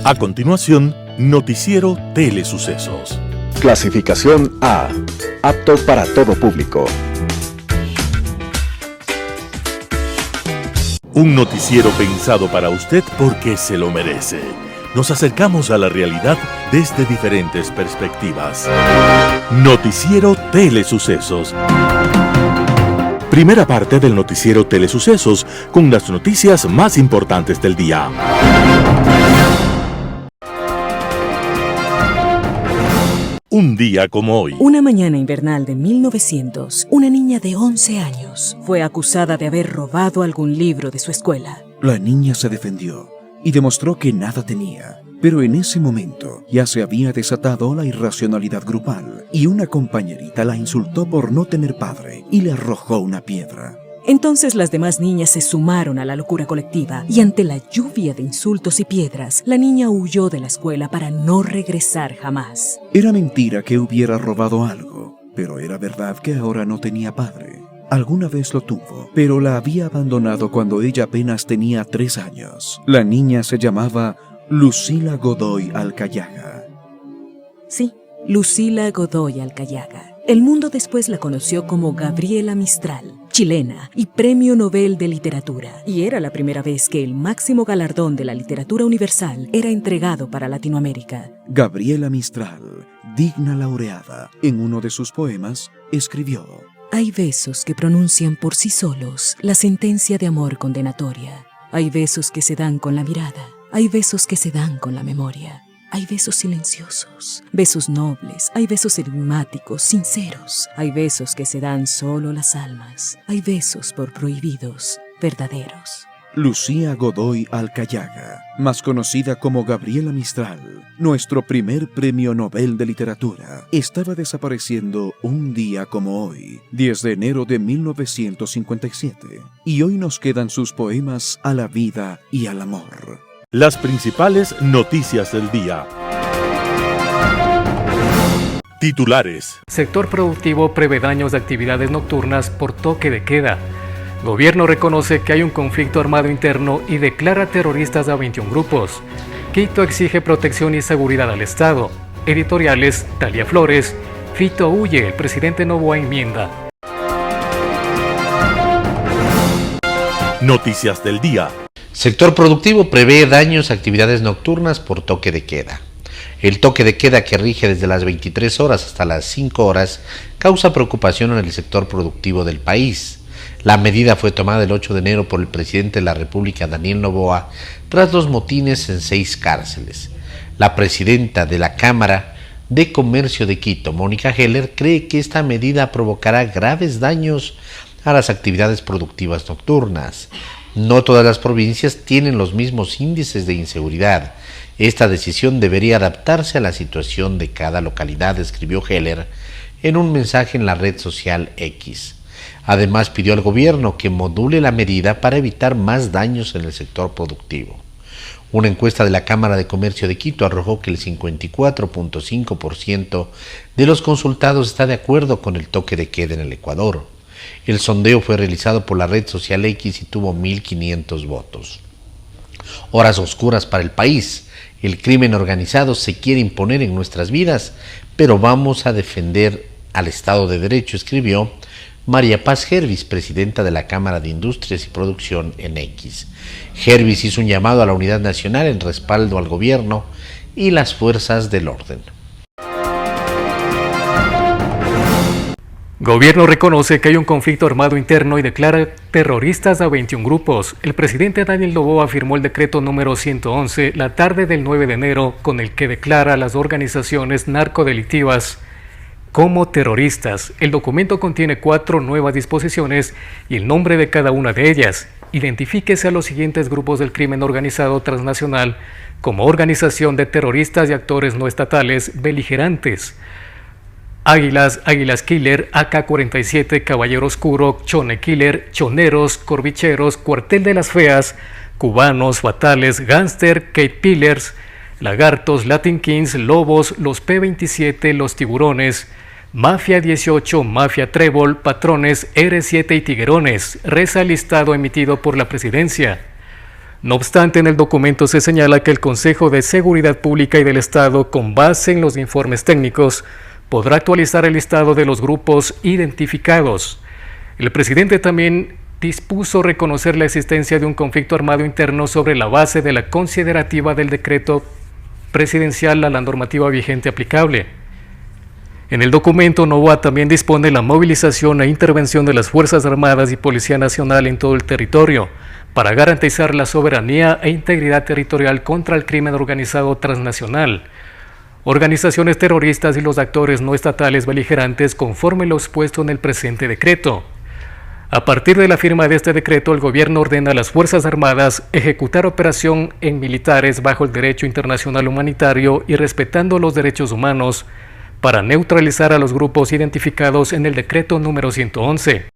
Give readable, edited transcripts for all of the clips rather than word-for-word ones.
A continuación, Noticiero Telesucesos. Clasificación A. Apto para todo público. Un noticiero pensado para usted porque se lo merece. Nos acercamos a la realidad desde diferentes perspectivas. Noticiero Telesucesos. Primera parte del Noticiero Telesucesos con las noticias más importantes del día. Un día como hoy. Una mañana invernal de 1900, una niña de 11 años fue acusada de haber robado algún libro de su escuela. La niña se defendió y demostró que nada tenía. Pero en ese momento ya se había desatado la irracionalidad grupal y una compañerita la insultó por no tener padre y le arrojó una piedra. Entonces las demás niñas se sumaron a la locura colectiva y ante la lluvia de insultos y piedras, la niña huyó de la escuela para no regresar jamás. Era mentira que hubiera robado algo, pero era verdad que ahora no tenía padre. Alguna vez lo tuvo, pero la había abandonado cuando ella apenas tenía 3 años. La niña se llamaba Lucila Godoy Alcayaga. Sí, Lucila Godoy Alcayaga. El mundo después la conoció como Gabriela Mistral, chilena y Premio Nobel de Literatura. Y era la primera vez que el máximo galardón de la literatura universal era entregado para Latinoamérica. Gabriela Mistral, digna laureada, en uno de sus poemas, escribió: Hay besos que pronuncian por sí solos la sentencia de amor condenatoria. Hay besos que se dan con la mirada. Hay besos que se dan con la memoria. Hay besos silenciosos, besos nobles, hay besos enigmáticos, sinceros. Hay besos que se dan solo las almas. Hay besos por prohibidos, verdaderos. Lucía Godoy Alcayaga, más conocida como Gabriela Mistral, nuestro primer Premio Nobel de Literatura, estaba desapareciendo un día como hoy, 10 de enero de 1957. Y hoy nos quedan sus poemas a la vida y al amor. Las principales noticias del día. Titulares. Sector productivo prevé daños de actividades nocturnas por toque de queda. Gobierno reconoce que hay un conflicto armado interno y declara terroristas a 21 grupos. Quito exige protección y seguridad al Estado. Editoriales, Talia Flores. Fito huye, el presidente Noboa enmienda. Noticias del día. Sector productivo prevé daños a actividades nocturnas por toque de queda. El toque de queda, que rige desde las 23 horas hasta las 5 horas, causa preocupación en el sector productivo del país. La medida fue tomada el 8 de enero por el presidente de la República, Daniel Noboa, tras los motines en 6 cárceles. La presidenta de la Cámara de Comercio de Quito, Mónica Heller, cree que esta medida provocará graves daños a las actividades productivas nocturnas. No todas las provincias tienen los mismos índices de inseguridad. Esta decisión debería adaptarse a la situación de cada localidad, escribió Heller en un mensaje en la red social X. Además, pidió al gobierno que module la medida para evitar más daños en el sector productivo. Una encuesta de la Cámara de Comercio de Quito arrojó que el 54.5% de los consultados está de acuerdo con el toque de queda en el Ecuador. El sondeo fue realizado por la red social X y tuvo 1.500 votos. Horas oscuras para el país. El crimen organizado se quiere imponer en nuestras vidas, pero vamos a defender al Estado de Derecho, escribió María Paz Hervis, presidenta de la Cámara de Industrias y Producción en X. Hervis hizo un llamado a la unidad nacional en respaldo al gobierno y las fuerzas del orden. Gobierno reconoce que hay un conflicto armado interno y declara terroristas a 21 grupos. El presidente Daniel Noboa firmó el decreto número 111 la tarde del 9 de enero, con el que declara a las organizaciones narcodelictivas como terroristas. El documento contiene 4 nuevas disposiciones y el nombre de cada una de ellas. Identifíquese a los siguientes grupos del crimen organizado transnacional como organización de terroristas y actores no estatales beligerantes: Águilas Killer, AK-47, Caballero Oscuro, Chone Killer, Choneros, Corbicheros, Cuartel de las Feas, Cubanos, Fatales, Gánster, Cape Pillars, Lagartos, Latin Kings, Lobos, los P-27, los Tiburones, Mafia 18, Mafia Trébol, Patrones, R7 y Tiguerones. Reza el listado emitido por la Presidencia. No obstante, en el documento se señala que el Consejo de Seguridad Pública y del Estado, con base en los informes técnicos, podrá actualizar el listado de los grupos identificados. El presidente también dispuso reconocer la existencia de un conflicto armado interno sobre la base de la considerativa del decreto presidencial a la normativa vigente aplicable. En el documento, Novoa también dispone la movilización e intervención de las Fuerzas Armadas y Policía Nacional en todo el territorio para garantizar la soberanía e integridad territorial contra el crimen organizado transnacional, organizaciones terroristas y los actores no estatales beligerantes conforme lo expuesto en el presente decreto. A partir de la firma de este decreto, el gobierno ordena a las Fuerzas Armadas ejecutar operación en militares bajo el derecho internacional humanitario y respetando los derechos humanos para neutralizar a los grupos identificados en el decreto número 111.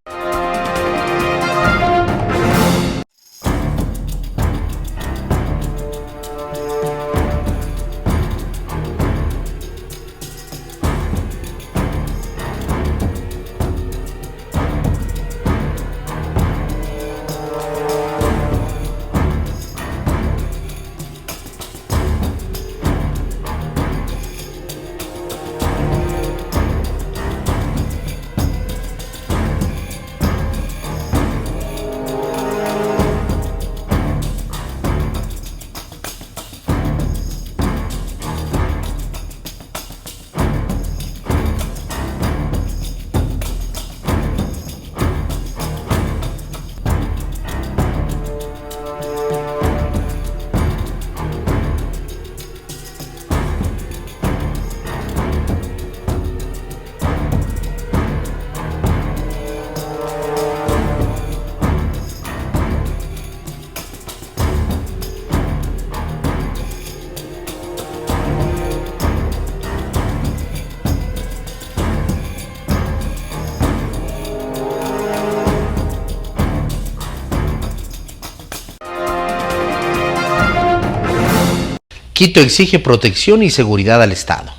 Quito exige protección y seguridad al Estado.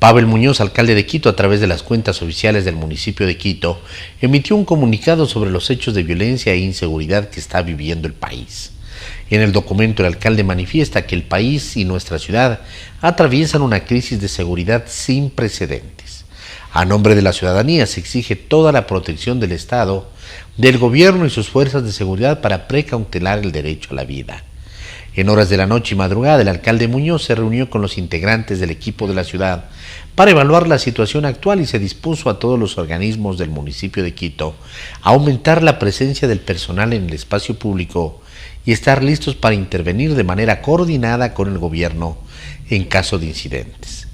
Pavel Muñoz, alcalde de Quito, a través de las cuentas oficiales del municipio de Quito, emitió un comunicado sobre los hechos de violencia e inseguridad que está viviendo el país. En el documento, el alcalde manifiesta que el país y nuestra ciudad atraviesan una crisis de seguridad sin precedentes. A nombre de la ciudadanía se exige toda la protección del Estado, del gobierno y sus fuerzas de seguridad para precautelar el derecho a la vida. En horas de la noche y madrugada, el alcalde Muñoz se reunió con los integrantes del equipo de la ciudad para evaluar la situación actual y se dispuso a todos los organismos del municipio de Quito a aumentar la presencia del personal en el espacio público y estar listos para intervenir de manera coordinada con el gobierno en caso de incidentes.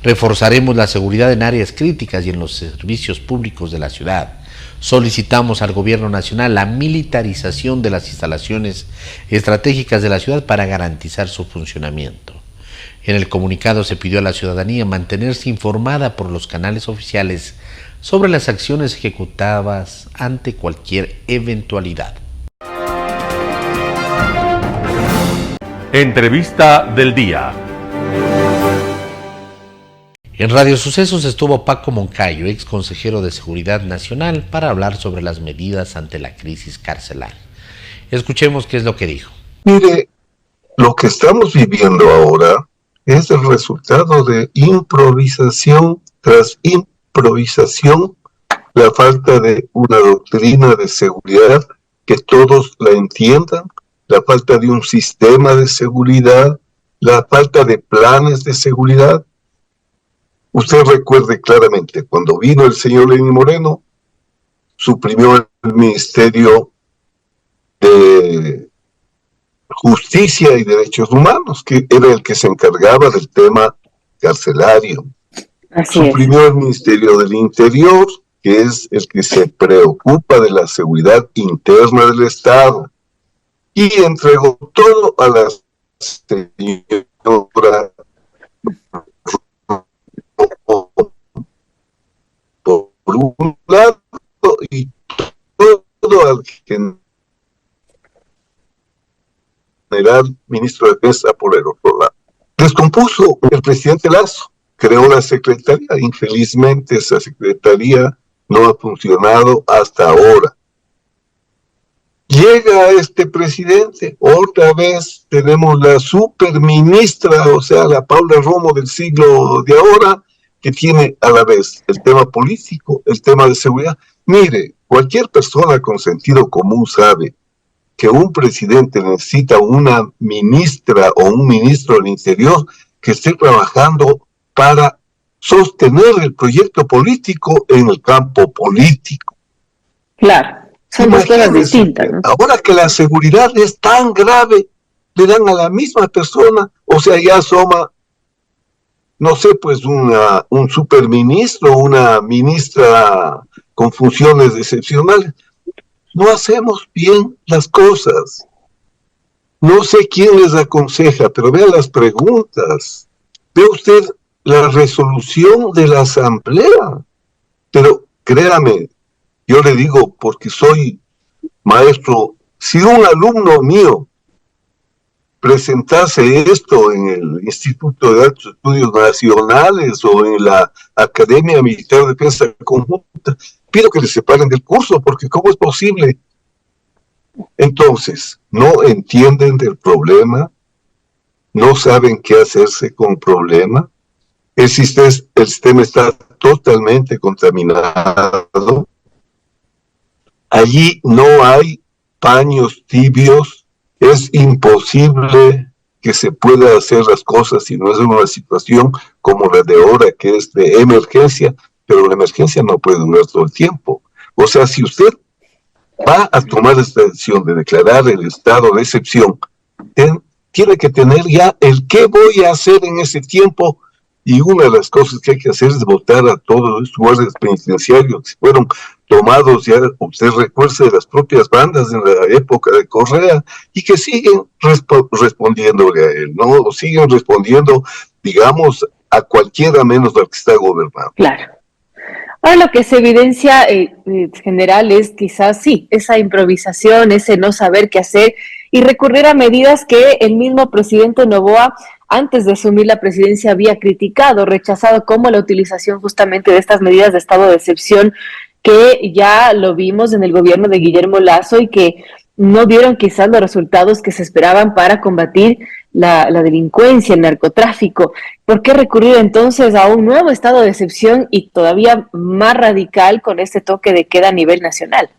Reforzaremos la seguridad en áreas críticas y en los servicios públicos de la ciudad. Solicitamos al gobierno nacional la militarización de las instalaciones estratégicas de la ciudad para garantizar su funcionamiento. En el comunicado se pidió a la ciudadanía mantenerse informada por los canales oficiales sobre las acciones ejecutadas ante cualquier eventualidad. Entrevista del día. En Radio Sucesos estuvo Paco Moncayo, ex consejero de Seguridad Nacional, para hablar sobre las medidas ante la crisis carcelaria. Escuchemos qué es lo que dijo. Mire, lo que estamos viviendo ahora es el resultado de improvisación tras improvisación, la falta de una doctrina de seguridad que todos la entiendan, la falta de un sistema de seguridad, la falta de planes de seguridad. Usted recuerde claramente, cuando vino el señor Lenín Moreno, suprimió el Ministerio de Justicia y Derechos Humanos, que era el que se encargaba del tema carcelario. Suprimió el Ministerio del Interior, que es el que se preocupa de la seguridad interna del Estado, y entregó todo a la señora por un lado y todo al general ministro de Defensa por el otro lado. Descompuso el presidente Lasso, creó la secretaría. Infelizmente esa secretaría no ha funcionado hasta ahora. Llega este presidente, otra vez tenemos la superministra, o sea, la Paula Romo del siglo de ahora, que tiene a la vez el tema político, el tema de seguridad. Mire, cualquier persona con sentido común sabe que un presidente necesita una ministra o un ministro del Interior que esté trabajando para sostener el proyecto político en el campo político. Claro, son dos cosas distintas, ¿no? Ahora que la seguridad es tan grave, le dan a la misma persona, o sea, ya asoma, no sé, pues un superministro, una ministra con funciones excepcionales. No hacemos bien las cosas. No sé quién les aconseja, pero vea las preguntas. Ve usted la resolución de la asamblea. Pero créame, yo le digo, porque soy maestro, si un alumno mío presentase esto en el Instituto de Altos Estudios Nacionales o en la Academia Militar de Defensa Conjunta, pido que le separen del curso, porque ¿cómo es posible? Entonces, no entienden del problema, no saben qué hacerse con el problema, el sistema está totalmente contaminado, allí no hay paños tibios, es imposible que se pueda hacer las cosas si no es una situación como la de ahora, que es de emergencia, pero la emergencia no puede durar todo el tiempo. O sea, si usted va a tomar esta decisión de declarar el estado de excepción, tiene que tener ya el qué voy a hacer en ese tiempo, y una de las cosas que hay que hacer es votar a todos los guardias penitenciarios que fueron tomados, ya usted recuerda, de las propias bandas en la época de Correa, y que siguen respondiéndole a él, ¿no? O siguen respondiendo, digamos, a cualquiera menos al que está gobernando. Claro. Ahora lo que se evidencia en general es quizás sí, esa improvisación, ese no saber qué hacer y recurrir a medidas que el mismo presidente Noboa antes de asumir la presidencia había criticado, rechazado, como la utilización justamente de estas medidas de estado de excepción que ya lo vimos en el gobierno de Guillermo Lasso y que no dieron quizás los resultados que se esperaban para combatir la delincuencia, el narcotráfico. ¿Por qué recurrir entonces a un nuevo estado de excepción y todavía más radical con este toque de queda a nivel nacional?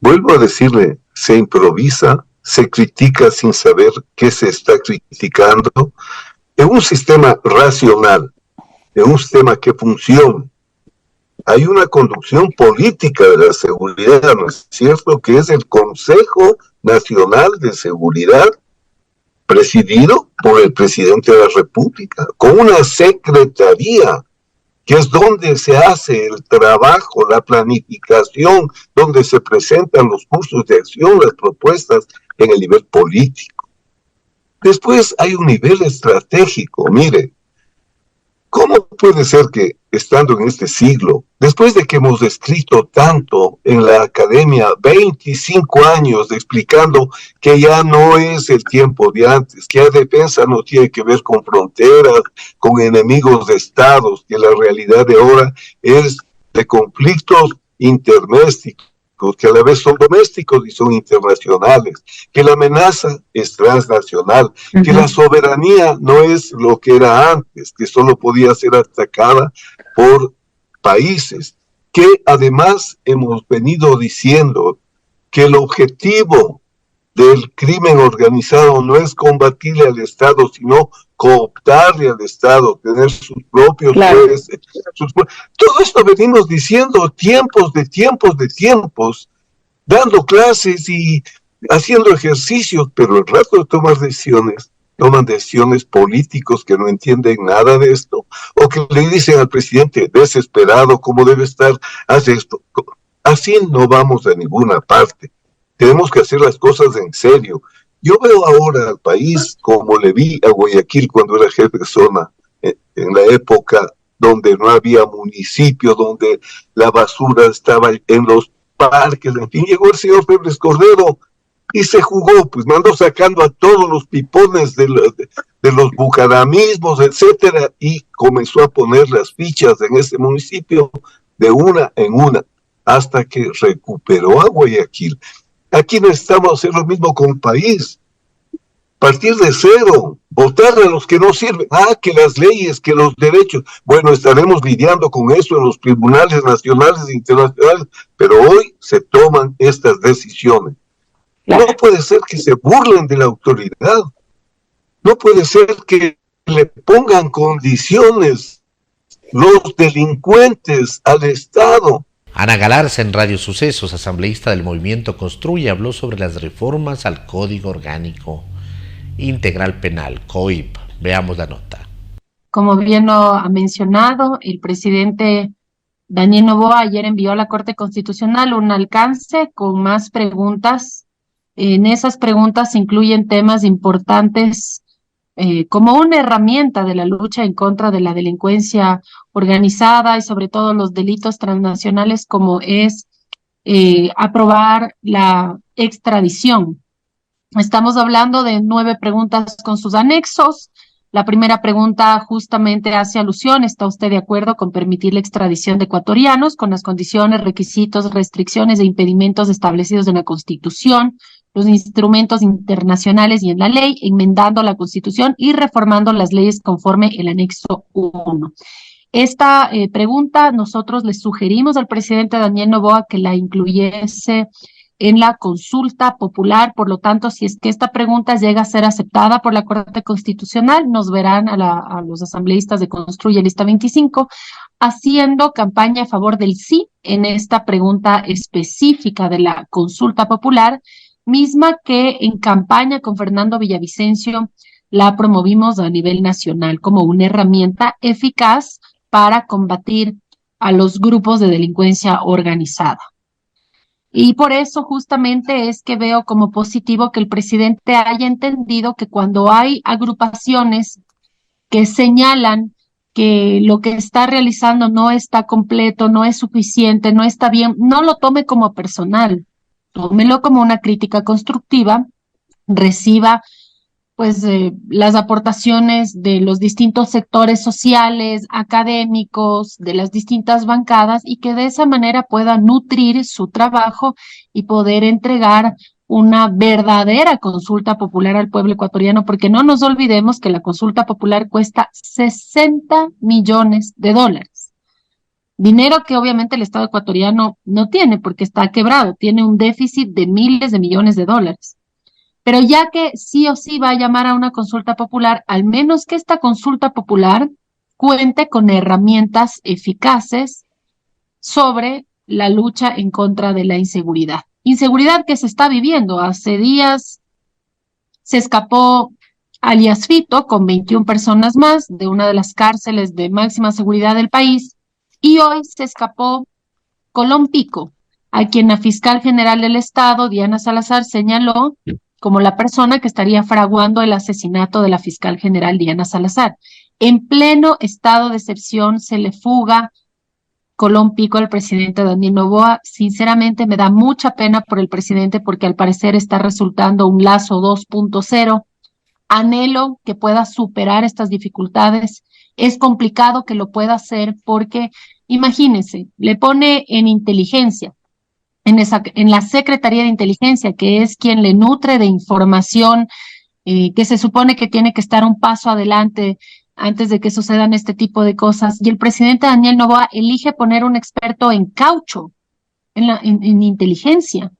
Vuelvo a decirle, se improvisa, se critica sin saber qué se está criticando. En un sistema racional, en un sistema que funcione, hay una conducción política de la seguridad, ¿no es cierto?, que es el Consejo Nacional de Seguridad, presidido por el presidente de la República, con una secretaría, que es donde se hace el trabajo, la planificación, donde se presentan los cursos de acción, las propuestas en el nivel político. Después hay un nivel estratégico. Mire, ¿cómo puede ser que, estando en este siglo, después de que hemos escrito tanto en la academia, 25 años explicando que ya no es el tiempo de antes, que la defensa no tiene que ver con fronteras, con enemigos de estados, que la realidad de ahora es de conflictos interdomésticos, que a la vez son domésticos y son internacionales, que la amenaza es transnacional, que la soberanía no es lo que era antes, que solo podía ser atacada por países, que además hemos venido diciendo que el objetivo del crimen organizado no es combatirle al Estado, sino cooptarle al Estado, tener sus propios jueces. Todo esto venimos diciendo tiempos, dando clases y haciendo ejercicios, pero el rato de tomar decisiones, toman decisiones políticos que no entienden nada de esto, o que le dicen al presidente desesperado cómo debe estar, hace esto. Así no vamos a ninguna parte. Tenemos que hacer las cosas en serio. Yo veo ahora al país como le vi a Guayaquil cuando era jefe de zona, en la época donde no había municipio, donde la basura estaba en los parques, en fin, llegó el señor Febres Cordero y se jugó, pues mandó sacando a todos los pipones de los bucaramismos, etcétera, y comenzó a poner las fichas en ese municipio de una en una. hasta que recuperó a Guayaquil. Aquí necesitamos hacer lo mismo con el país. Partir de cero, votar a los que no sirven. Que las leyes, que los derechos. Bueno, estaremos lidiando con eso en los tribunales nacionales e internacionales, pero hoy se toman estas decisiones. No puede ser que se burlen de la autoridad. No puede ser que le pongan condiciones los delincuentes al Estado. Ana Galarza, en Radio Sucesos, asambleísta del Movimiento Construye, habló sobre las reformas al Código Orgánico Integral Penal, COIP. Veamos la nota. Como bien lo ha mencionado, el presidente Daniel Noboa ayer envió a la Corte Constitucional un alcance con más preguntas. En esas preguntas se incluyen temas importantes como una herramienta de la lucha en contra de la delincuencia organizada y sobre todo los delitos transnacionales, como es aprobar la extradición. Estamos hablando de 9 preguntas con sus anexos. La primera pregunta justamente hace alusión: ¿está usted de acuerdo con permitir la extradición de ecuatorianos con las condiciones, requisitos, restricciones e impedimentos establecidos en la Constitución, los instrumentos internacionales y en la ley, enmendando la Constitución y reformando las leyes conforme el anexo 1? Esta pregunta nosotros le sugerimos al presidente Daniel Noboa que la incluyese en la consulta popular. Por lo tanto, si es que esta pregunta llega a ser aceptada por la Corte Constitucional, nos verán a los asambleístas de Construye Lista 25 haciendo campaña a favor del sí en esta pregunta específica de la consulta popular, misma que en campaña con Fernando Villavicencio la promovimos a nivel nacional como una herramienta eficaz para combatir a los grupos de delincuencia organizada. Y por eso justamente es que veo como positivo que el presidente haya entendido que cuando hay agrupaciones que señalan que lo que está realizando no está completo, no es suficiente, no está bien, no lo tome como personal, tómelo como una crítica constructiva, reciba pues las aportaciones de los distintos sectores sociales, académicos, de las distintas bancadas, y que de esa manera pueda nutrir su trabajo y poder entregar una verdadera consulta popular al pueblo ecuatoriano, porque no nos olvidemos que la consulta popular cuesta $60 millones. Dinero que obviamente el Estado ecuatoriano no tiene porque está quebrado, tiene un déficit de miles de millones de dólares. Pero ya que sí o sí va a llamar a una consulta popular, al menos que esta consulta popular cuente con herramientas eficaces sobre la lucha en contra de la inseguridad. Inseguridad que se está viviendo. Hace días se escapó alias Fito con 21 personas más de una de las cárceles de máxima seguridad del país, y hoy se escapó Colón Pico, a quien la fiscal general del Estado, Diana Salazar, señaló como la persona que estaría fraguando el asesinato de la fiscal general Diana Salazar. En pleno estado de excepción se le fuga Colón Pico al presidente Daniel Noboa. Sinceramente me da mucha pena por el presidente, porque al parecer está resultando un Lazo 2.0. Anhelo que pueda superar estas dificultades. Es complicado que lo pueda hacer porque, imagínense, le pone en inteligencia, en la Secretaría de Inteligencia, que es quien le nutre de información, que se supone que tiene que estar un paso adelante antes de que sucedan este tipo de cosas. Y el presidente Daniel Noboa elige poner un experto en caucho, en inteligencia.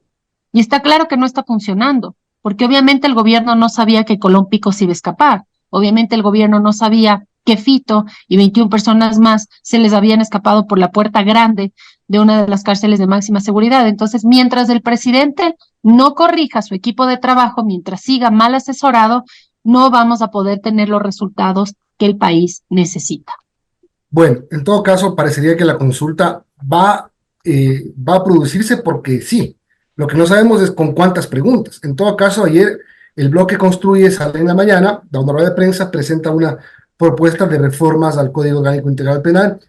Y está claro que no está funcionando, porque obviamente el gobierno no sabía que Colón Pico se iba a escapar. Obviamente el gobierno no sabía que Fito y 21 personas más se les habían escapado por la puerta grande de una de las cárceles de máxima seguridad. Entonces, mientras el presidente no corrija su equipo de trabajo, mientras siga mal asesorado, no vamos a poder tener los resultados que el país necesita. Bueno, en todo caso, parecería que la consulta va a producirse porque sí. Lo que no sabemos es con cuántas preguntas. En todo caso, ayer el bloque Construye sale en la mañana, da una rueda de prensa, presenta una propuesta de reformas al Código Orgánico Integral Penal,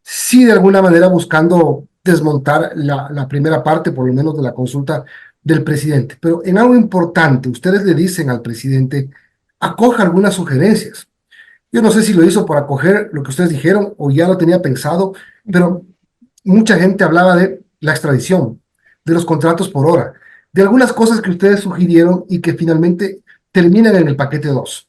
sí de alguna manera buscando desmontar la primera parte, por lo menos, de la consulta del presidente. Pero en algo importante, ustedes le dicen al presidente, acoja algunas sugerencias. Yo no sé si lo hizo por acoger lo que ustedes dijeron o ya lo tenía pensado, pero mucha gente hablaba de la extradición, de los contratos por hora, de algunas cosas que ustedes sugirieron y que finalmente terminan en el paquete 2.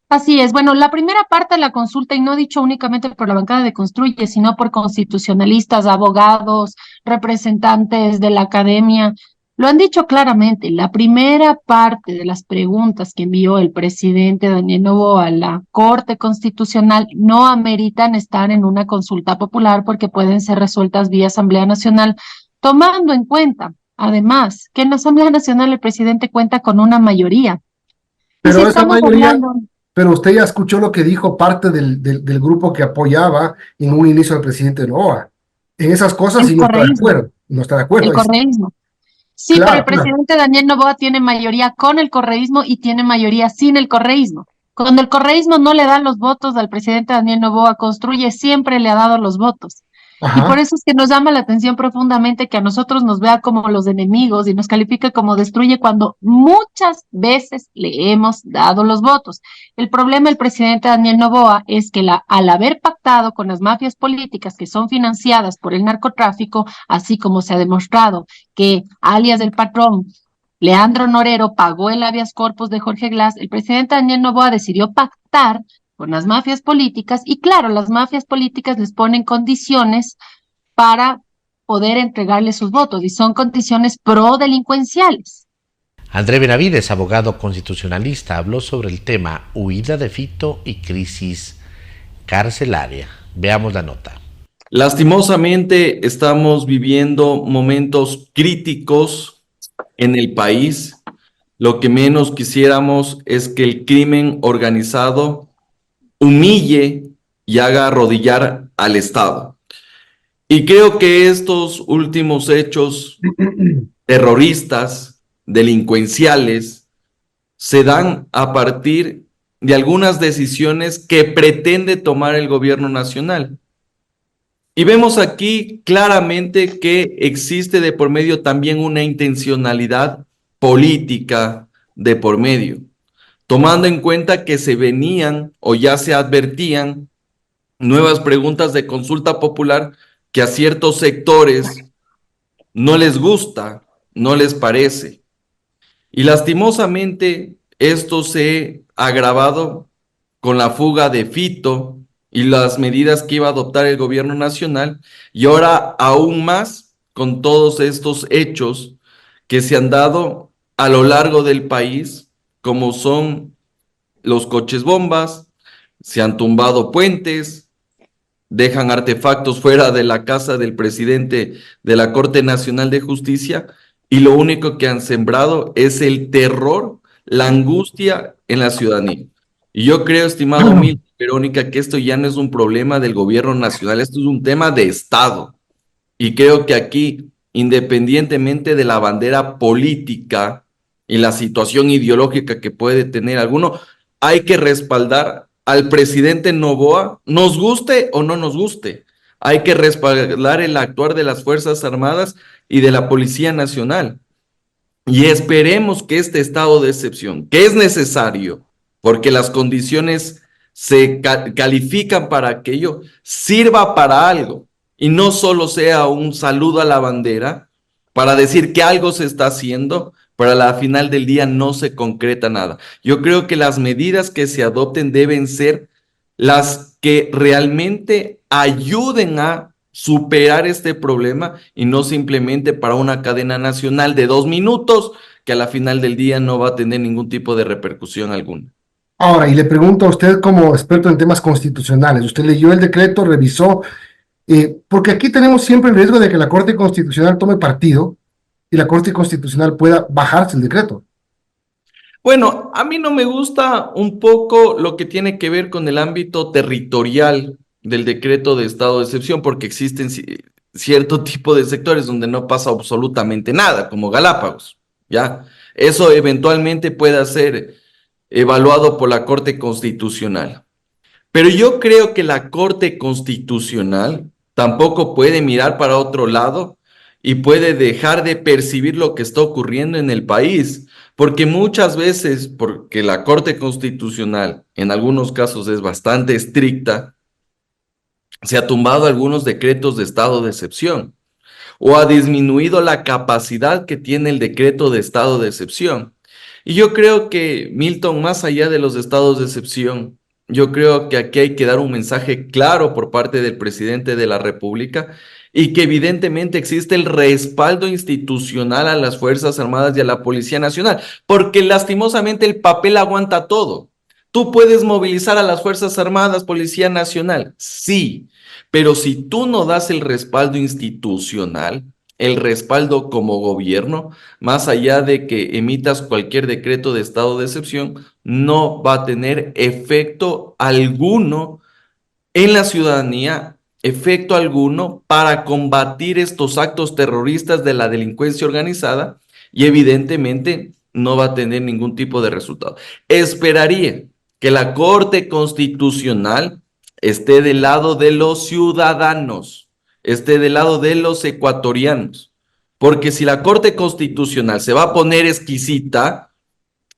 Así es. Bueno, la primera parte de la consulta, y no dicho únicamente por la bancada de Construye, sino por constitucionalistas, abogados, representantes de la academia, lo han dicho claramente. La primera parte de las preguntas que envió el presidente Daniel Noboa a la Corte Constitucional no ameritan estar en una consulta popular porque pueden ser resueltas vía Asamblea Nacional, tomando en cuenta, además, que en la Asamblea Nacional el presidente cuenta con una mayoría. Y si Pero esa estamos mayoría, hablando... pero usted ya escuchó lo que dijo parte del grupo que apoyaba en un inicio al presidente Noboa. En esas cosas sí El no está de correísmo, acuerdo, no está de acuerdo. el correísmo. Sí, pero el Claro, claro. presidente Daniel Noboa tiene mayoría con el correísmo y tiene mayoría sin el correísmo. Cuando el correísmo no le da los votos al presidente Daniel Noboa, Construye siempre le ha dado los votos. Y por Ajá. eso es que nos llama la atención profundamente que a nosotros nos vea como los enemigos y nos califique como destruye cuando muchas veces le hemos dado los votos. El problema del presidente Daniel Noboa es que al haber pactado con las mafias políticas que son financiadas por el narcotráfico, así como se ha demostrado que alias del patrón Leandro Norero pagó el habeas corpus de Jorge Glass, el presidente Daniel Noboa decidió pactar con las mafias políticas y claro, las mafias políticas les ponen condiciones para poder entregarle sus votos y son condiciones pro-delincuenciales. André Benavides, abogado constitucionalista, habló sobre el tema huida de Fito y crisis carcelaria. Veamos la nota. Lastimosamente estamos viviendo momentos críticos en el país. Lo que menos quisiéramos es que el crimen organizado humille y haga arrodillar al Estado. Y creo que estos últimos hechos terroristas, delincuenciales, se dan a partir de algunas decisiones que pretende tomar el gobierno nacional. Y vemos aquí claramente que existe de por medio también una intencionalidad política de por medio, tomando en cuenta que se venían o ya se advertían nuevas preguntas de consulta popular que a ciertos sectores no les gusta, no les parece. Y lastimosamente esto se ha agravado con la fuga de Fito y las medidas que iba a adoptar el gobierno nacional, y ahora aún más con todos estos hechos que se han dado a lo largo del país, como son los coches bombas, se han tumbado puentes, dejan artefactos fuera de la casa del presidente de la Corte Nacional de Justicia, y lo único que han sembrado es el terror, la angustia en la ciudadanía. Y yo creo, estimado Mil, Verónica, que esto ya no es un problema del gobierno nacional, esto es un tema de Estado. Y creo que aquí, independientemente de la bandera política y la situación ideológica que puede tener alguno, hay que respaldar al presidente Noboa, nos guste o no nos guste. Hay que respaldar el actuar de las Fuerzas Armadas y de la Policía Nacional. Y esperemos que este estado de excepción, que es necesario, porque las condiciones se califican para aquello, sirva para algo y no solo sea un saludo a la bandera para decir que algo se está haciendo, pero a la final del día no se concreta nada. Yo creo que las medidas que se adopten deben ser las que realmente ayuden a superar este problema y no simplemente para una cadena nacional de 2 minutos que a la final del día no va a tener ningún tipo de repercusión alguna. Ahora, y le pregunto a usted como experto en temas constitucionales, usted leyó el decreto, revisó, porque aquí tenemos siempre el riesgo de que la Corte Constitucional tome partido y la Corte Constitucional pueda bajarse el decreto. Bueno, a mí no me gusta un poco lo que tiene que ver con el ámbito territorial del decreto de estado de excepción, porque existen cierto tipo de sectores donde no pasa absolutamente nada, como Galápagos, ¿ya? Eso eventualmente pueda ser evaluado por la Corte Constitucional. Pero yo creo que la Corte Constitucional tampoco puede mirar para otro lado y puede dejar de percibir lo que está ocurriendo en el país, porque muchas veces, porque la Corte Constitucional en algunos casos es bastante estricta, se ha tumbado algunos decretos de estado de excepción o ha disminuido la capacidad que tiene el decreto de estado de excepción. Y yo creo que, Milton, más allá de los estados de excepción, yo creo que aquí hay que dar un mensaje claro por parte del presidente de la República y que evidentemente existe el respaldo institucional a las Fuerzas Armadas y a la Policía Nacional, porque lastimosamente el papel aguanta todo. Tú puedes movilizar a las Fuerzas Armadas, Policía Nacional, sí, pero si tú no das el respaldo institucional, el respaldo como gobierno, más allá de que emitas cualquier decreto de estado de excepción, no va a tener efecto alguno en la ciudadanía, efecto alguno para combatir estos actos terroristas de la delincuencia organizada y evidentemente no va a tener ningún tipo de resultado. Esperaría que la Corte Constitucional esté del lado de los ciudadanos, esté del lado de los ecuatorianos, porque si la Corte Constitucional se va a poner exquisita,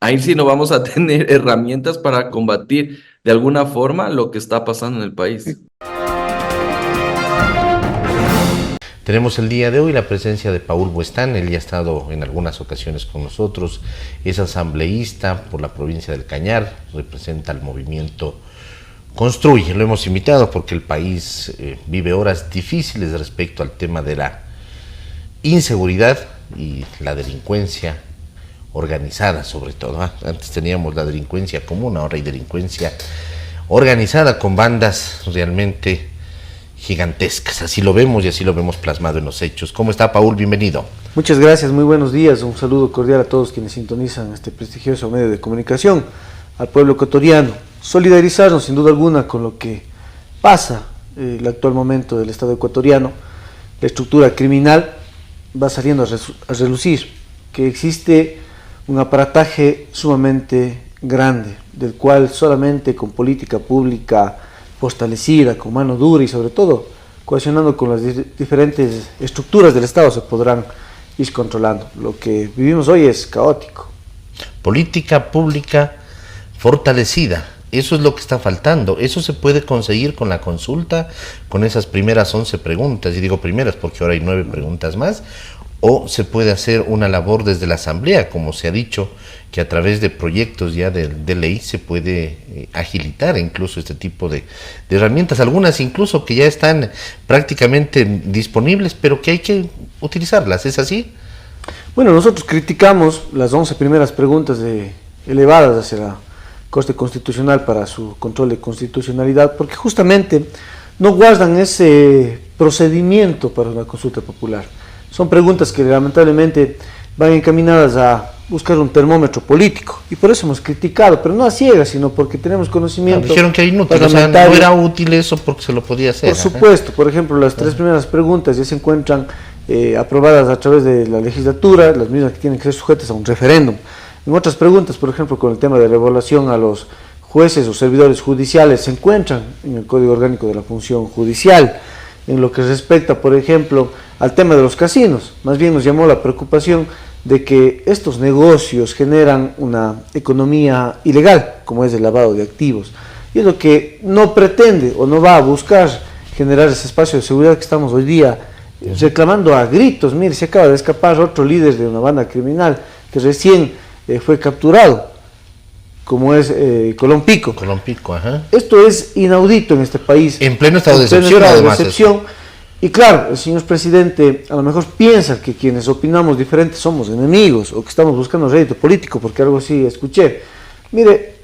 ahí sí no vamos a tener herramientas para combatir de alguna forma lo que está pasando en el país. Tenemos el día de hoy la presencia de Paul Buestán. Él ya ha estado en algunas ocasiones con nosotros, es asambleísta por la provincia del Cañar, representa al movimiento Construye. Lo hemos invitado porque el país vive horas difíciles respecto al tema de la inseguridad y la delincuencia organizada sobre todo. Antes teníamos la delincuencia común, ahora hay delincuencia organizada con bandas realmente gigantescas. Así lo vemos y así lo vemos plasmado en los hechos. ¿Cómo está, Paul? Bienvenido. Muchas gracias, muy buenos días. Un saludo cordial a todos quienes sintonizan este prestigioso medio de comunicación, al pueblo ecuatoriano. Solidarizarnos sin duda alguna con lo que pasa el actual momento del Estado ecuatoriano. La estructura criminal va saliendo a relucir, que existe un aparataje sumamente grande, del cual solamente con política pública fortalecida, con mano dura y sobre todo cohesionando con las diferentes estructuras del Estado se podrán ir controlando. Lo que vivimos hoy es caótico. Política pública fortalecida, eso es lo que está faltando. Eso se puede conseguir con la consulta, con esas primeras 11 preguntas, y digo primeras porque ahora hay 9 preguntas más, o se puede hacer una labor desde la Asamblea, como se ha dicho, que a través de proyectos ya de ley se puede agilitar incluso este tipo de herramientas, algunas incluso que ya están prácticamente disponibles, pero que hay que utilizarlas, ¿es así? Bueno, nosotros criticamos las 11 primeras preguntas elevadas hacia la Corte Constitucional para su control de constitucionalidad, porque justamente no guardan ese procedimiento para una consulta popular. Son preguntas que lamentablemente van encaminadas a buscar un termómetro político, y por eso hemos criticado, pero no a ciegas, sino porque tenemos conocimiento. Dijeron que era inútil, o sea, no era útil eso porque se lo podía hacer. Por supuesto, por ejemplo, las 3 primeras preguntas ya se encuentran aprobadas a través de la legislatura, las mismas que tienen que ser sujetas a un referéndum. En otras preguntas, por ejemplo, con el tema de revaluación a los jueces o servidores judiciales, se encuentran en el Código Orgánico de la Función Judicial. En lo que respecta, por ejemplo, al tema de los casinos, más bien nos llamó la preocupación de que estos negocios generan una economía ilegal, como es el lavado de activos, y es lo que no pretende o no va a buscar generar ese espacio de seguridad que estamos hoy día reclamando a gritos. Mire, se acaba de escapar otro líder de una banda criminal que recién fue capturado, como es Colón Pico. Colón Pico, ajá. Esto es inaudito en este país. En pleno estado de excepción, además. Y claro, el señor presidente a lo mejor piensa que quienes opinamos diferentes somos enemigos o que estamos buscando rédito político, porque algo así escuché. Mire,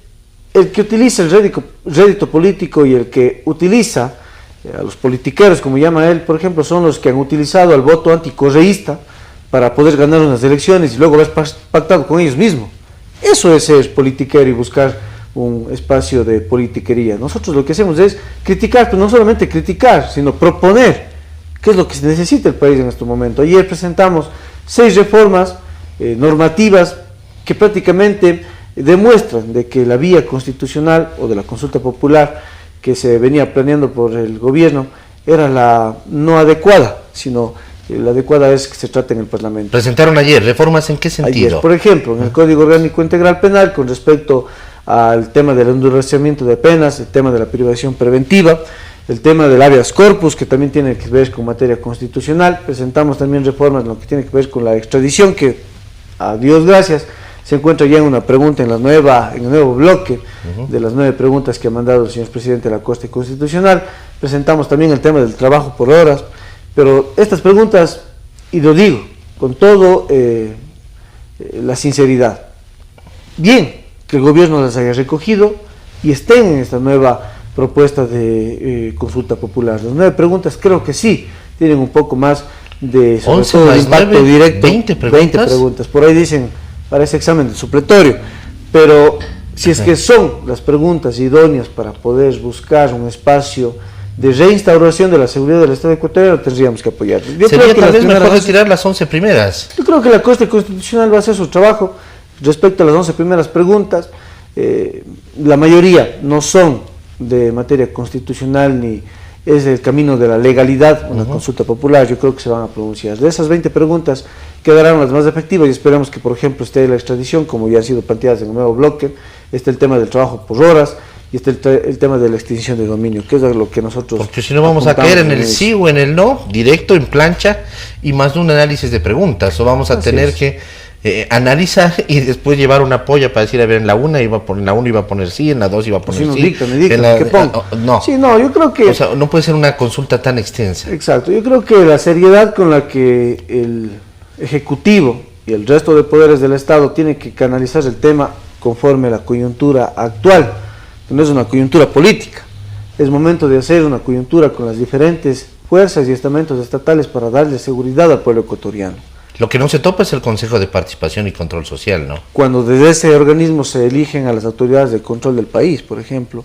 el que utiliza el rédito político y el que utiliza a los politiqueros, como llama él, por ejemplo, son los que han utilizado al voto anticorreísta para poder ganar unas elecciones y luego haber pactado con ellos mismos. Eso es ser politiquero y buscar un espacio de politiquería. Nosotros lo que hacemos es criticar, pero no solamente criticar, sino proponer qué es lo que se necesita el país en este momento. Ayer presentamos 6 reformas normativas que prácticamente demuestran de que la vía constitucional o de la consulta popular que se venía planeando por el gobierno era la no adecuada, sino la adecuada es que se trate en el Parlamento. ¿Presentaron ayer reformas en qué sentido? Ayer, por ejemplo, en el Código Orgánico Integral Penal, con respecto al tema del endurecimiento de penas, el tema de la privación preventiva, el tema del habeas corpus, que también tiene que ver con materia constitucional. Presentamos también reformas en lo que tiene que ver con la extradición, que a Dios gracias se encuentra ya en una pregunta en el nuevo bloque de las 9 preguntas que ha mandado el señor presidente de la Corte Constitucional. Presentamos también el tema del trabajo por horas, pero estas preguntas, y lo digo con todo la sinceridad, bien que el gobierno las haya recogido y estén en esta nueva propuesta de consulta popular. Las 9 preguntas creo que sí tienen un poco más de, sobre todo, de impacto 9, directo. 20 preguntas. Por ahí dicen para ese examen de supletorio, pero si es que son las preguntas idóneas para poder buscar un espacio de reinstauración de la seguridad del Estado ecuatoriano, tendríamos que apoyar. Sería tal vez mejor retirar las 11 primeras. Yo creo que la Corte Constitucional va a hacer su trabajo respecto a las 11 primeras preguntas. La mayoría no son de materia constitucional ni es el camino de la legalidad, una consulta popular. Yo creo que se van a pronunciar. De esas 20 preguntas quedarán las más efectivas y esperamos que, por ejemplo, esté la extradición, como ya han sido planteadas en el nuevo bloque, esté el tema del trabajo por horas y esté el tema de la extinción de dominio, que es lo que nosotros... Porque si no vamos a caer en el sí o en el no, directo, en plancha, y más de un análisis de preguntas, o vamos a tener que analizar y después llevar una polla para decir, a ver, en la 1 iba a poner sí, en la 2 iba a poner sí. ¿Qué pongo? No. Sí, no, yo creo que... O sea, no puede ser una consulta tan extensa. Exacto, yo creo que la seriedad con la que el Ejecutivo y el resto de poderes del Estado tienen que canalizar el tema conforme a la coyuntura actual, que no es una coyuntura política, es momento de hacer una coyuntura con las diferentes fuerzas y estamentos estatales para darle seguridad al pueblo ecuatoriano. Lo que no se topa es el Consejo de Participación y Control Social, ¿no? Cuando desde ese organismo se eligen a las autoridades de control del país, por ejemplo,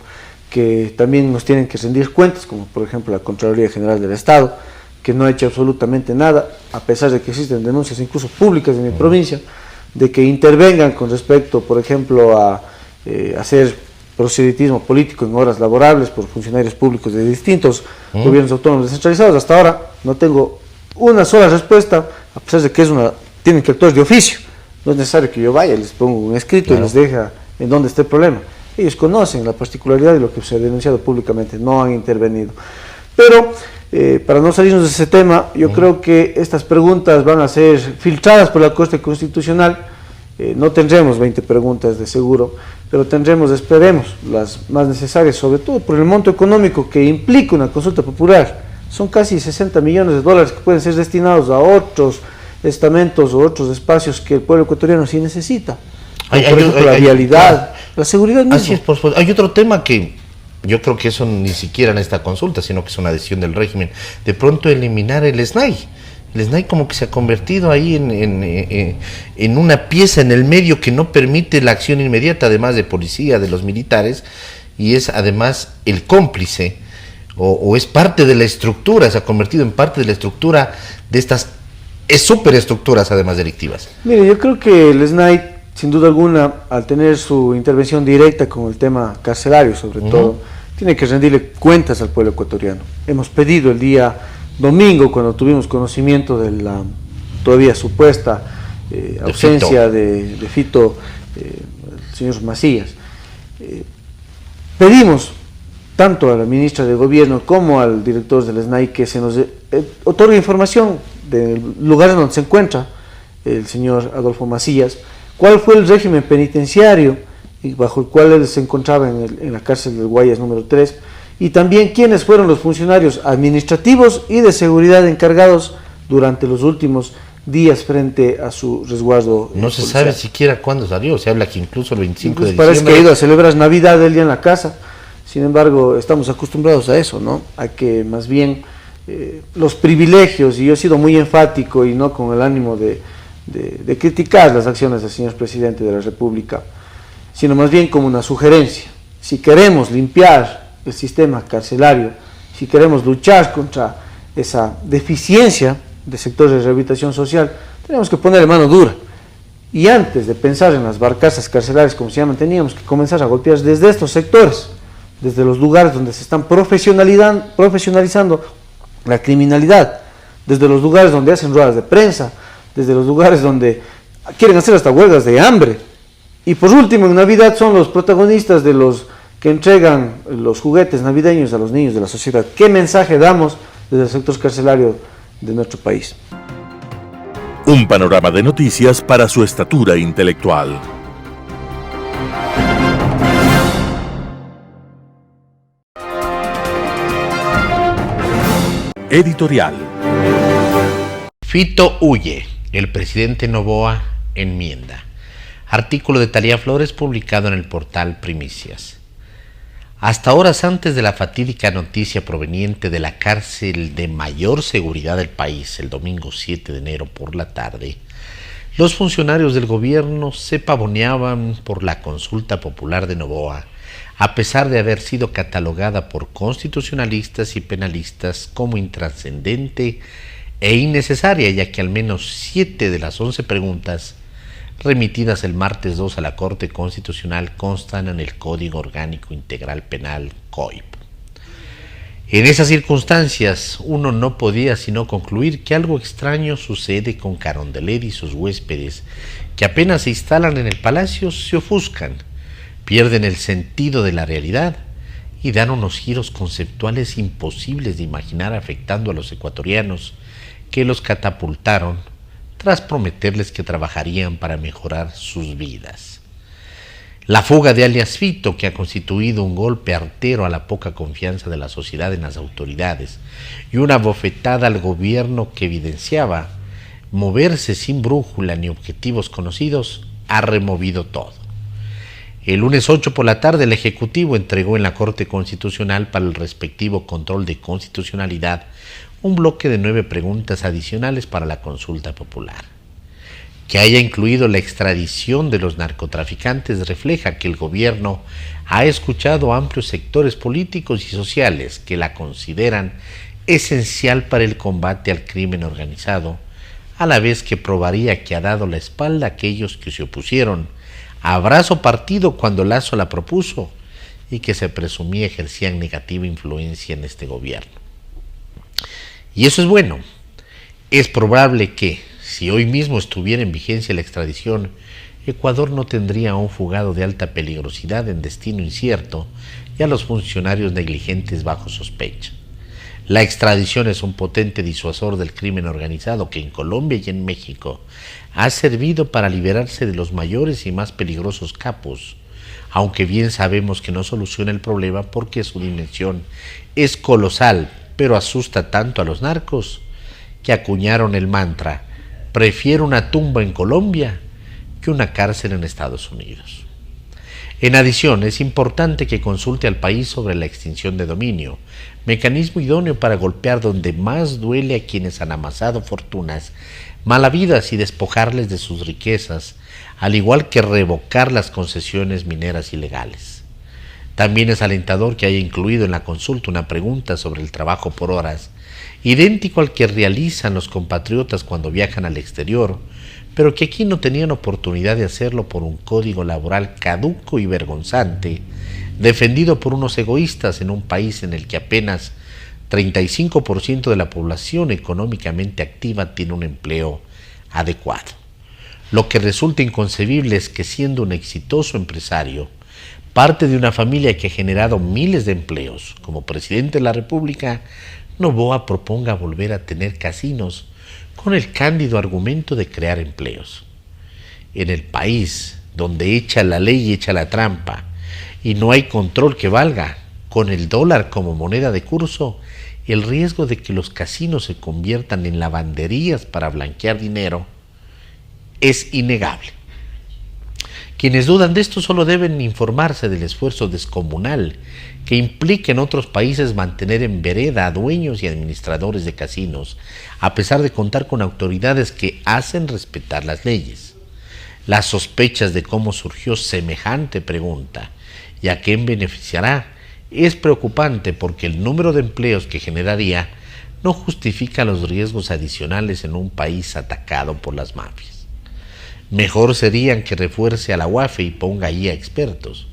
que también nos tienen que rendir cuentas, como por ejemplo la Contraloría General del Estado, que no ha hecho absolutamente nada, a pesar de que existen denuncias incluso públicas en mi provincia, de que intervengan con respecto, por ejemplo, a hacer proselitismo político en horas laborables por funcionarios públicos de distintos gobiernos autónomos descentralizados. Hasta ahora no tengo una sola respuesta, a pesar de que tienen que actuar de oficio. No es necesario que yo vaya, les pongo un escrito y les deja en dónde está el problema. Ellos conocen la particularidad de lo que se ha denunciado públicamente, no han intervenido. Pero para no salirnos de ese tema, yo creo que estas preguntas van a ser filtradas por la Corte Constitucional. No tendremos 20 preguntas de seguro, pero tendremos, esperemos, las más necesarias, sobre todo por el monto económico que implica una consulta popular. Son casi 60 millones de dólares que pueden ser destinados a otros estamentos o otros espacios que el pueblo ecuatoriano sí necesita. Por ejemplo, la vialidad, la seguridad misma. Así es, por supuesto. Hay otro tema que yo creo que eso ni siquiera en esta consulta, sino que es una decisión del régimen. De pronto eliminar el SNAI. El SNAI como que se ha convertido ahí en una pieza en el medio que no permite la acción inmediata, además de policía, de los militares, y es además el cómplice, o es parte de la estructura, se ha convertido en parte de la estructura de estas superestructuras, además delictivas. Mire, yo creo que el SNAI, sin duda alguna, al tener su intervención directa con el tema carcelario, sobre todo, tiene que rendirle cuentas al pueblo ecuatoriano. Hemos pedido el día domingo, cuando tuvimos conocimiento de la todavía supuesta ausencia de Fito, el señor Macías, pedimos tanto a la ministra de Gobierno como al director del SNAI que se nos otorgue información del lugar donde se encuentra el señor Adolfo Macías, cuál fue el régimen penitenciario bajo el cual él se encontraba en la cárcel del Guayas número 3, y también quiénes fueron los funcionarios administrativos y de seguridad encargados durante los últimos días frente a su resguardo. No se sabe siquiera cuándo salió, se habla que incluso el 25 de diciembre. Parece que ha ido a celebrar Navidad el día en la casa. Sin embargo, estamos acostumbrados a eso, ¿no? A que más bien los privilegios, y yo he sido muy enfático y no con el ánimo de criticar las acciones del señor presidente de la República, sino más bien como una sugerencia. Si queremos limpiar el sistema carcelario, si queremos luchar contra esa deficiencia de sectores de rehabilitación social, tenemos que ponerle mano dura. Y antes de pensar en las barcazas carcelarias, como se llaman, teníamos que comenzar a golpear desde estos sectores, desde los lugares donde se están profesionalizando la criminalidad, desde los lugares donde hacen ruedas de prensa, desde los lugares donde quieren hacer hasta huelgas de hambre. Y por último, en Navidad son los protagonistas de los que entregan los juguetes navideños a los niños de la sociedad. ¿Qué mensaje damos desde el sector carcelario de nuestro país? Un panorama de noticias para su estatura intelectual. Editorial. Fito huye. El presidente Noboa enmienda. Artículo de Talía Flores publicado en el portal Primicias. Hasta horas antes de la fatídica noticia proveniente de la cárcel de mayor seguridad del país, el domingo 7 de enero por la tarde, los funcionarios del gobierno se pavoneaban por la consulta popular de Noboa, a pesar de haber sido catalogada por constitucionalistas y penalistas como intrascendente e innecesaria, ya que al menos 7 de las 11 preguntas remitidas el martes 2 a la Corte Constitucional constan en el Código Orgánico Integral Penal COIP. En esas circunstancias, uno no podía sino concluir que algo extraño sucede con Carondelet y sus huéspedes, que apenas se instalan en el palacio se ofuscan, pierden el sentido de la realidad y dan unos giros conceptuales imposibles de imaginar, afectando a los ecuatorianos que los catapultaron tras prometerles que trabajarían para mejorar sus vidas. La fuga de alias Fito, que ha constituido un golpe artero a la poca confianza de la sociedad en las autoridades y una bofetada al gobierno que evidenciaba moverse sin brújula ni objetivos conocidos, ha removido todo. El lunes 8 por la tarde el Ejecutivo entregó en la Corte Constitucional para el respectivo control de constitucionalidad un bloque de 9 preguntas adicionales para la consulta popular. Que haya incluido la extradición de los narcotraficantes refleja que el gobierno ha escuchado a amplios sectores políticos y sociales que la consideran esencial para el combate al crimen organizado, a la vez que probaría que ha dado la espalda a aquellos que se opusieron a brazo partido cuando Lazo la propuso y que se presumía ejercían negativa influencia en este gobierno. Y eso es bueno. Es probable que, si hoy mismo estuviera en vigencia la extradición, Ecuador no tendría a un fugado de alta peligrosidad en destino incierto y a los funcionarios negligentes bajo sospecha. La extradición es un potente disuasor del crimen organizado que en Colombia y en México ha servido para liberarse de los mayores y más peligrosos capos, aunque bien sabemos que no soluciona el problema porque su dimensión es colosal, pero asusta tanto a los narcos que acuñaron el mantra: prefiero una tumba en Colombia que una cárcel en Estados Unidos. En adición, es importante que consulte al país sobre la extinción de dominio, mecanismo idóneo para golpear donde más duele a quienes han amasado fortunas malavidas y despojarles de sus riquezas, al igual que revocar las concesiones mineras ilegales. También es alentador que haya incluido en la consulta una pregunta sobre el trabajo por horas, idéntico al que realizan los compatriotas cuando viajan al exterior, pero que aquí no tenían oportunidad de hacerlo por un código laboral caduco y vergonzante, defendido por unos egoístas en un país en el que apenas 35% de la población económicamente activa tiene un empleo adecuado. Lo que resulta inconcebible es que, siendo un exitoso empresario, parte de una familia que ha generado miles de empleos, como presidente de la República, Noboa proponga volver a tener casinos con el cándido argumento de crear empleos. En el país donde echa la ley y echa la trampa y no hay control que valga, con el dólar como moneda de curso, el riesgo de que los casinos se conviertan en lavanderías para blanquear dinero es innegable. Quienes dudan de esto solo deben informarse del esfuerzo descomunal que implica en otros países mantener en vereda a dueños y administradores de casinos, a pesar de contar con autoridades que hacen respetar las leyes. Las sospechas de cómo surgió semejante pregunta y a quién beneficiará es preocupante, porque el número de empleos que generaría no justifica los riesgos adicionales en un país atacado por las mafias. Mejor serían que refuerce a la UAFE y ponga allí a expertos.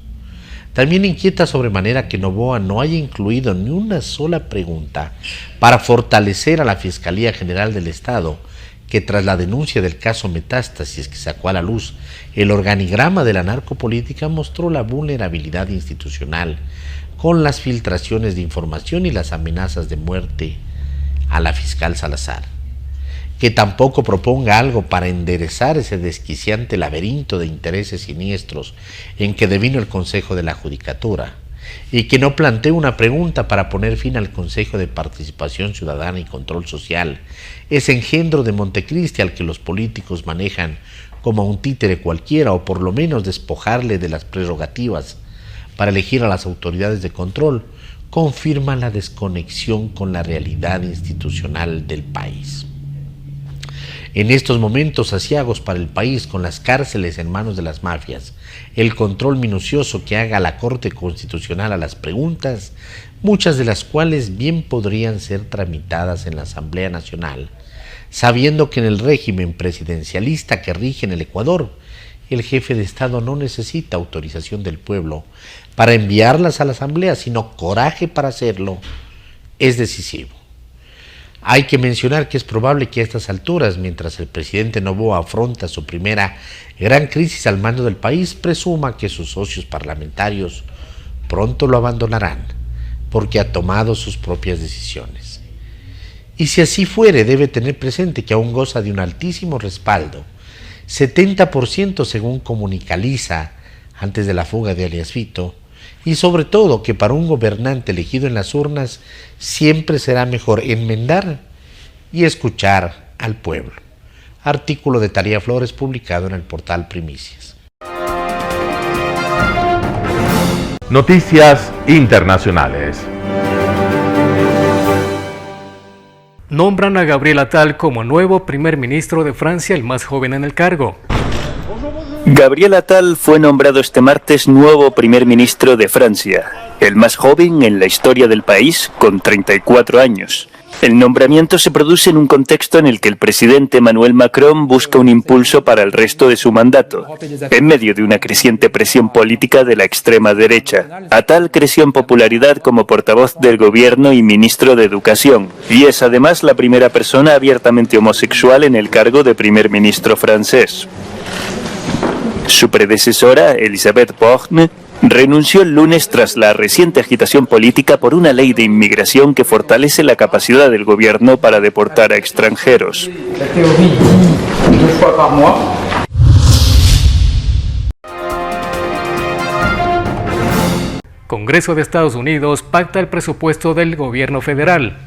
También inquieta sobremanera que Noboa no haya incluido ni una sola pregunta para fortalecer a la Fiscalía General del Estado, que tras la denuncia del caso Metástasis que sacó a la luz el organigrama de la narcopolítica mostró la vulnerabilidad institucional con las filtraciones de información y las amenazas de muerte a la fiscal Salazar. Que tampoco proponga algo para enderezar ese desquiciante laberinto de intereses siniestros en que devino el Consejo de la Judicatura, y que no plantee una pregunta para poner fin al Consejo de Participación Ciudadana y Control Social, ese engendro de Montecristi al que los políticos manejan como a un títere cualquiera, o por lo menos despojarle de las prerrogativas para elegir a las autoridades de control, confirma la desconexión con la realidad institucional del país. En estos momentos aciagos para el país, con las cárceles en manos de las mafias, el control minucioso que haga la Corte Constitucional a las preguntas, muchas de las cuales bien podrían ser tramitadas en la Asamblea Nacional, sabiendo que en el régimen presidencialista que rige en el Ecuador, el jefe de Estado no necesita autorización del pueblo para enviarlas a la Asamblea, sino coraje para hacerlo, es decisivo. Hay que mencionar que es probable que a estas alturas, mientras el presidente Noboa afronta su primera gran crisis al mando del país, presuma que sus socios parlamentarios pronto lo abandonarán, porque ha tomado sus propias decisiones. Y si así fuere, debe tener presente que aún goza de un altísimo respaldo, 70% según comunicaliza antes de la fuga de alias Fito, y sobre todo que para un gobernante elegido en las urnas siempre será mejor enmendar y escuchar al pueblo. Artículo de Tarea Flores publicado en el portal Primicias. Noticias internacionales. Nombran a Gabriel Attal como nuevo primer ministro de Francia, el más joven en el cargo. Gabriel Attal fue nombrado este martes nuevo primer ministro de Francia, el más joven en la historia del país, con 34 años. El nombramiento se produce en un contexto en el que el presidente Emmanuel Macron busca un impulso para el resto de su mandato, en medio de una creciente presión política de la extrema derecha. Attal creció en popularidad como portavoz del gobierno y ministro de Educación, y es además la primera persona abiertamente homosexual en el cargo de primer ministro francés. Su predecesora, Elisabeth Borne, renunció el lunes tras la reciente agitación política por una ley de inmigración que fortalece la capacidad del gobierno para deportar a extranjeros. Congreso de Estados Unidos pacta el presupuesto del gobierno federal.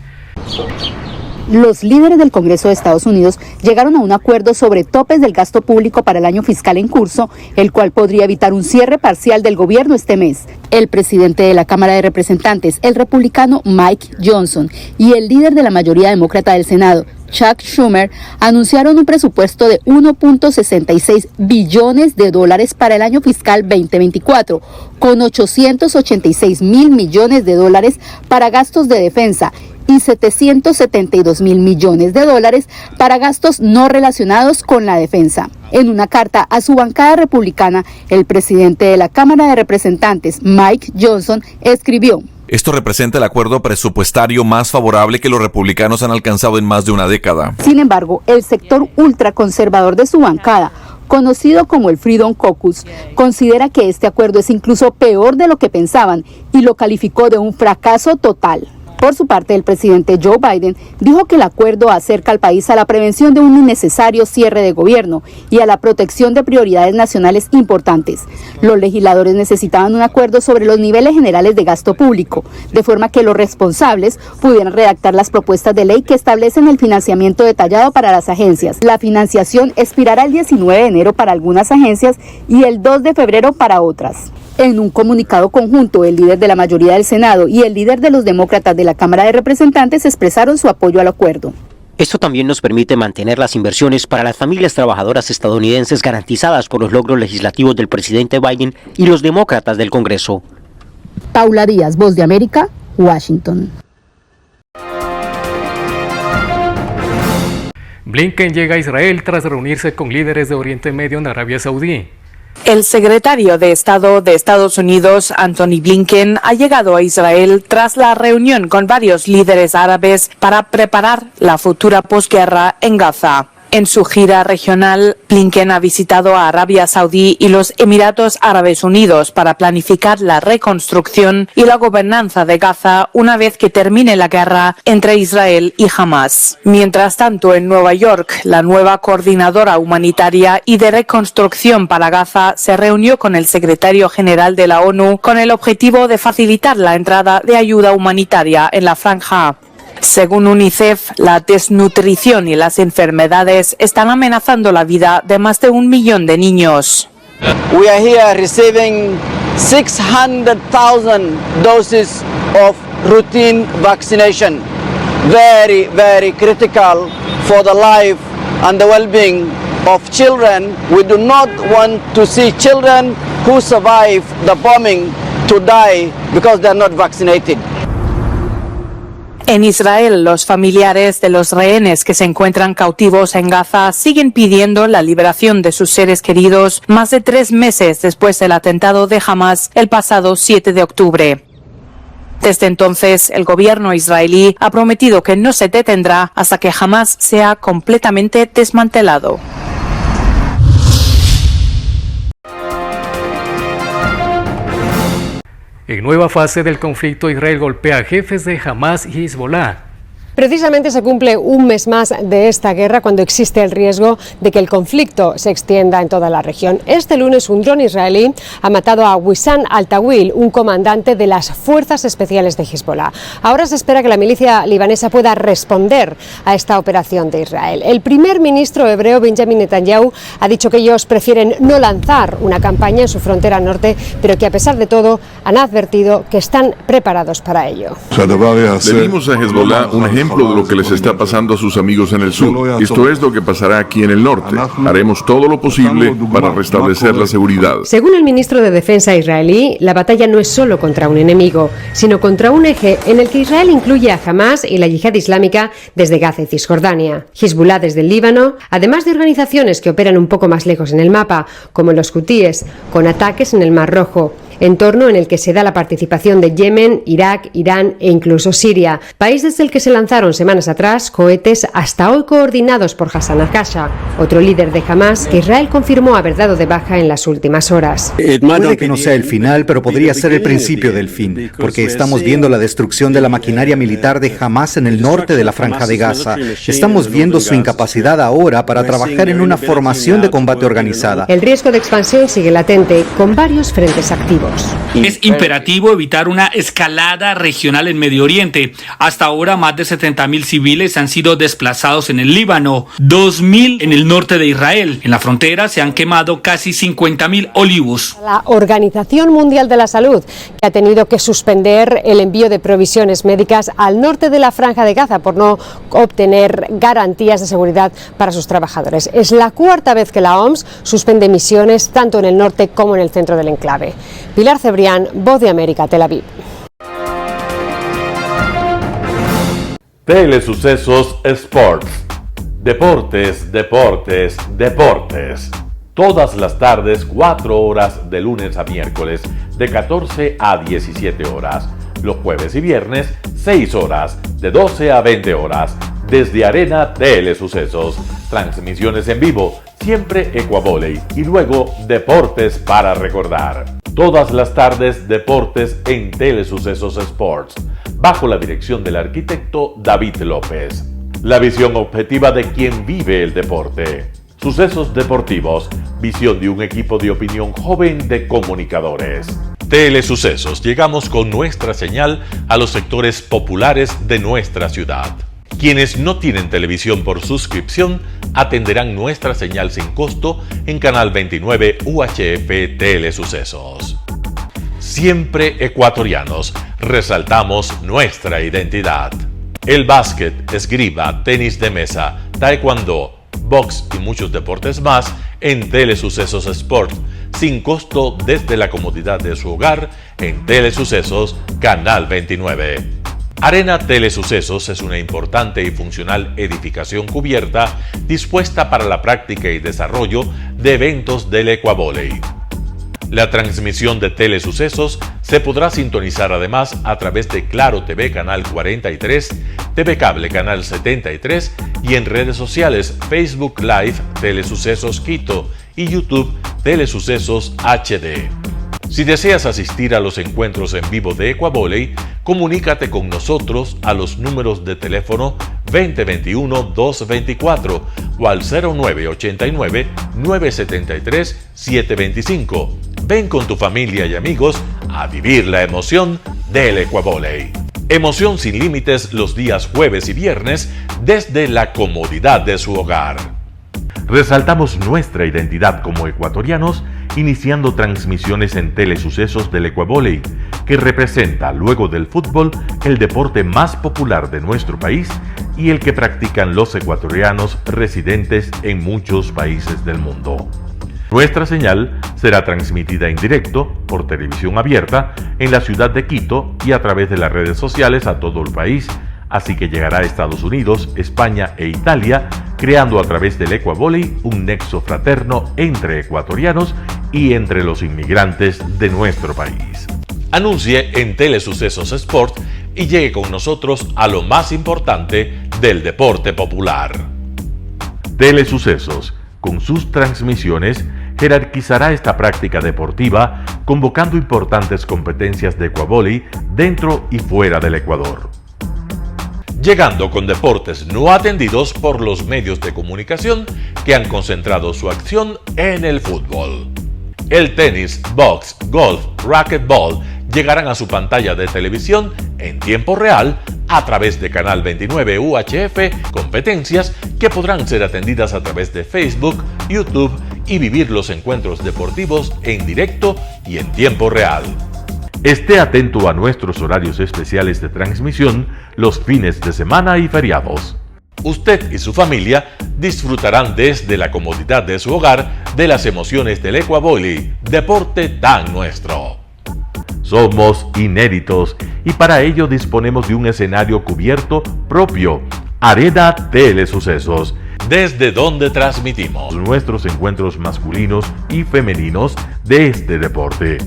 Los líderes del Congreso de Estados Unidos llegaron a un acuerdo sobre topes del gasto público para el año fiscal en curso, el cual podría evitar un cierre parcial del gobierno este mes. El presidente de la Cámara de Representantes, el republicano Mike Johnson, y el líder de la mayoría demócrata del Senado, Chuck Schumer, anunciaron un presupuesto de 1.66 billones de dólares para el año fiscal 2024, con 886 mil millones de dólares para gastos de defensa y 772 mil millones de dólares para gastos no relacionados con la defensa. En una carta a su bancada republicana, el presidente de la Cámara de Representantes, Mike Johnson, escribió: Esto representa el acuerdo presupuestario más favorable que los republicanos han alcanzado en más de una década. Sin embargo, el sector ultraconservador de su bancada, conocido como el Freedom Caucus, considera que este acuerdo es incluso peor de lo que pensaban y lo calificó de un fracaso total. Por su parte, el presidente Joe Biden dijo que el acuerdo acerca al país a la prevención de un innecesario cierre de gobierno y a la protección de prioridades nacionales importantes. Los legisladores necesitaban un acuerdo sobre los niveles generales de gasto público, de forma que los responsables pudieran redactar las propuestas de ley que establecen el financiamiento detallado para las agencias. La financiación expirará el 19 de enero para algunas agencias y el 2 de febrero para otras. En un comunicado conjunto, el líder de la mayoría del Senado y el líder de los demócratas de la Cámara de Representantes expresaron su apoyo al acuerdo. Esto también nos permite mantener las inversiones para las familias trabajadoras estadounidenses garantizadas por los logros legislativos del presidente Biden y los demócratas del Congreso. Paula Díaz, Voz de América, Washington. Blinken llega a Israel tras reunirse con líderes de Oriente Medio en Arabia Saudí. El secretario de Estado de Estados Unidos, Antony Blinken, ha llegado a Israel tras la reunión con varios líderes árabes para preparar la futura posguerra en Gaza. En su gira regional, Blinken ha visitado a Arabia Saudí y los Emiratos Árabes Unidos para planificar la reconstrucción y la gobernanza de Gaza una vez que termine la guerra entre Israel y Hamas. Mientras tanto, en Nueva York, la nueva coordinadora humanitaria y de reconstrucción para Gaza se reunió con el secretario general de la ONU con el objetivo de facilitar la entrada de ayuda humanitaria en la franja. Según UNICEF, la desnutrición y las enfermedades están amenazando la vida de más de 1 millón de niños. We are here receiving 600,000 doses of routine vaccination. Very, very critical for the life and the well-being of children. We do not want to see children who survive the bombing to die because they are not vaccinated. En Israel, los familiares de los rehenes que se encuentran cautivos en Gaza siguen pidiendo la liberación de sus seres queridos más de 3 meses después del atentado de Hamas el pasado 7 de octubre. Desde entonces, el gobierno israelí ha prometido que no se detendrá hasta que Hamas sea completamente desmantelado. En nueva fase del conflicto, Israel golpea a jefes de Hamas y Hezbollah. Precisamente se cumple un mes más de esta guerra cuando existe el riesgo de que el conflicto se extienda en toda la región. Este lunes un dron israelí ha matado a Wissam al-Tawil, un comandante de las fuerzas especiales de Hezbollah. Ahora se espera que la milicia libanesa pueda responder a esta operación de Israel. El primer ministro hebreo Benjamin Netanyahu ha dicho que ellos prefieren no lanzar una campaña en su frontera norte, pero que a pesar de todo han advertido que están preparados para ello. Le dimos a Hezbollah un ejemplo de lo que les está pasando a sus amigos en el sur. Esto es lo que pasará aquí en el norte. Haremos todo lo posible para restablecer la seguridad. Según el ministro de Defensa israelí, la batalla no es solo contra un enemigo, sino contra un eje en el que Israel incluye a Hamas y la Yihad Islámica desde Gaza y Cisjordania, Hezbollah desde el Líbano, además de organizaciones que operan un poco más lejos en el mapa, como los hutíes, con ataques en el Mar Rojo, entorno en el que se da la participación de Yemen, Irak, Irán e incluso Siria, país desde el que se lanzaron semanas atrás cohetes hasta hoy coordinados por Hassan al-Qasha, otro líder de Hamas que Israel confirmó haber dado de baja en las últimas horas. Puede que no sea el final, pero podría ser el principio del fin, porque estamos viendo la destrucción de la maquinaria militar de Hamas en el norte de la Franja de Gaza. Estamos viendo su incapacidad ahora para trabajar en una formación de combate organizada. El riesgo de expansión sigue latente, con varios frentes activos. Es imperativo evitar una escalada regional en Medio Oriente. Hasta ahora, más de 70.000 civiles han sido desplazados en el Líbano, 2.000 en el norte de Israel. En la frontera se han quemado casi 50.000 olivos. La Organización Mundial de la Salud, que ha tenido que suspender el envío de provisiones médicas al norte de la Franja de Gaza por no obtener garantías de seguridad para sus trabajadores. Es la 4ª vez que la OMS suspende misiones tanto en el norte como en el centro del enclave. Pilar Cebrián, Voz de América, Tel Aviv. Telesucesos Sports. Deportes, deportes, deportes. Todas las tardes, 4 horas de lunes a miércoles, de 14 a 17 horas. Los jueves y viernes, 6 horas, de 12 a 20 horas. Desde Arena Telesucesos. Transmisiones en vivo, siempre Ecuavoley. Y luego, deportes para recordar. Todas las tardes, deportes en Telesucesos Sports, bajo la dirección del arquitecto David López. La visión objetiva de quien vive el deporte. Sucesos deportivos, visión de un equipo de opinión joven de comunicadores. Telesucesos, llegamos con nuestra señal a los sectores populares de nuestra ciudad. Quienes no tienen televisión por suscripción atenderán nuestra señal sin costo en Canal 29 UHF Telesucesos. Siempre ecuatorianos, resaltamos nuestra identidad. El básquet, esgrima, tenis de mesa, taekwondo, box y muchos deportes más en Telesucesos Sport, sin costo desde la comodidad de su hogar en Telesucesos Canal 29. Arena Telesucesos es una importante y funcional edificación cubierta dispuesta para la práctica y desarrollo de eventos del Ecuavoley. La transmisión de Telesucesos Se podrá sintonizar además a través de Claro TV Canal 43, TV Cable Canal 73 y en redes sociales Facebook Live Telesucesos Quito y YouTube Telesucesos HD. Si deseas asistir a los encuentros en vivo de Ecuavolley, comunícate con nosotros a los números de teléfono 2021-224 o al 0989-973-725. Ven con tu familia y amigos a vivir la emoción del Ecuavolley. Emoción sin límites los días jueves y viernes desde la comodidad de su hogar. Resaltamos nuestra identidad como ecuatorianos iniciando transmisiones en Telesucesos del Ecuavolley, que representa, luego del fútbol, el deporte más popular de nuestro país y el que practican los ecuatorianos residentes en muchos países del mundo. Nuestra señal será transmitida en directo por televisión abierta en la ciudad de Quito y a través de las redes sociales a todo el país, así que llegará a Estados Unidos, España e Italia, creando a través del Ecuavolley un nexo fraterno entre ecuatorianos y entre los inmigrantes de nuestro país. Anuncie en Telesucesos Sport y llegue con nosotros a lo más importante del deporte popular. Telesucesos, con sus transmisiones, jerarquizará esta práctica deportiva, convocando importantes competencias de Ecuavolley dentro y fuera del Ecuador. Llegando con deportes no atendidos por los medios de comunicación que han concentrado su acción en el fútbol. El tenis, box, golf, racquetball llegarán a su pantalla de televisión en tiempo real a través de Canal 29 UHF, competencias que podrán ser atendidas a través de Facebook, YouTube y vivir los encuentros deportivos en directo y en tiempo real. Esté atento a nuestros horarios especiales de transmisión los fines de semana y feriados. Usted y su familia disfrutarán desde la comodidad de su hogar de las emociones del Ecuavolley, deporte tan nuestro. Somos inéditos y para ello disponemos de un escenario cubierto propio, Arena Telesucesos, desde donde transmitimos nuestros encuentros masculinos y femeninos de este deporte.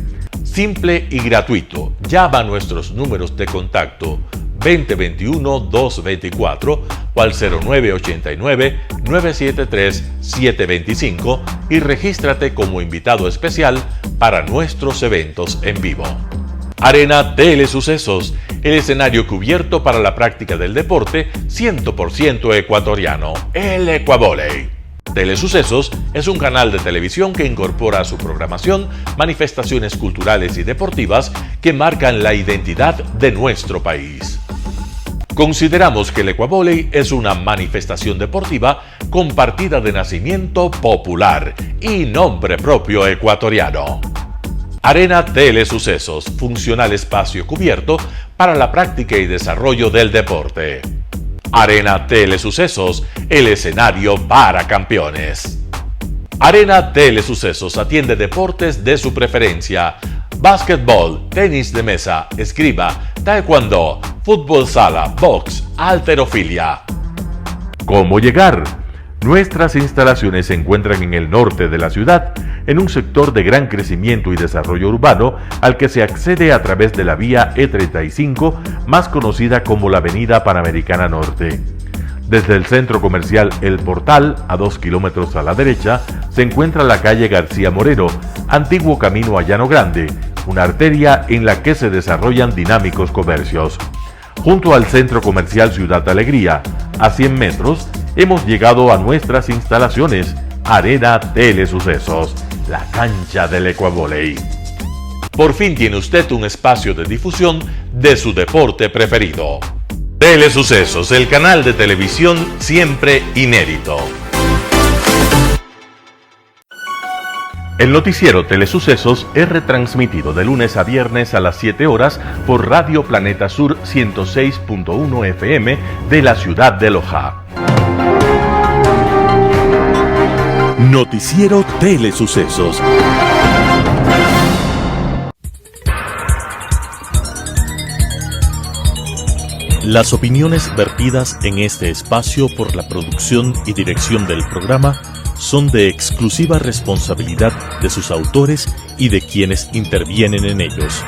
Simple y gratuito. Llama a nuestros números de contacto 2021-224 o al 0989-973-725 y regístrate como invitado especial para nuestros eventos en vivo. Arena Telesucesos, el escenario cubierto para la práctica del deporte 100% ecuatoriano, el Ecuavolley. Telesucesos es un canal de televisión que incorpora a su programación manifestaciones culturales y deportivas que marcan la identidad de nuestro país. Consideramos que el Ecuavolley es una manifestación deportiva con partida de nacimiento popular y nombre propio ecuatoriano. Arena Telesucesos, funcional espacio cubierto para la práctica y desarrollo del deporte. Arena Telesucesos, el escenario para campeones. Arena Telesucesos atiende deportes de su preferencia: básquetbol, tenis de mesa, esgrima, taekwondo, fútbol sala, box, halterofilia. ¿Cómo llegar? Nuestras instalaciones se encuentran en el norte de la ciudad, en un sector de gran crecimiento y desarrollo urbano al que se accede a través de la vía E35, más conocida como la Avenida Panamericana Norte. Desde el centro comercial El Portal, a 2 kilómetros a la derecha, se encuentra la calle García Moreno, antiguo camino a Llano Grande, una arteria en la que se desarrollan dinámicos comercios. Junto al centro comercial Ciudad Alegría, a 100 metros, hemos llegado a nuestras instalaciones, Arena Telesucesos, la cancha del Ecuavolley. Por fin tiene usted un espacio de difusión de su deporte preferido. Telesucesos, el canal de televisión siempre inédito. El noticiero Telesucesos es retransmitido de lunes a viernes a las 7 horas por Radio Planeta Sur 106.1 FM de la ciudad de Loja. Noticiero Telesucesos. Las opiniones vertidas en este espacio por la producción y dirección del programa son de exclusiva responsabilidad de sus autores y de quienes intervienen en ellos.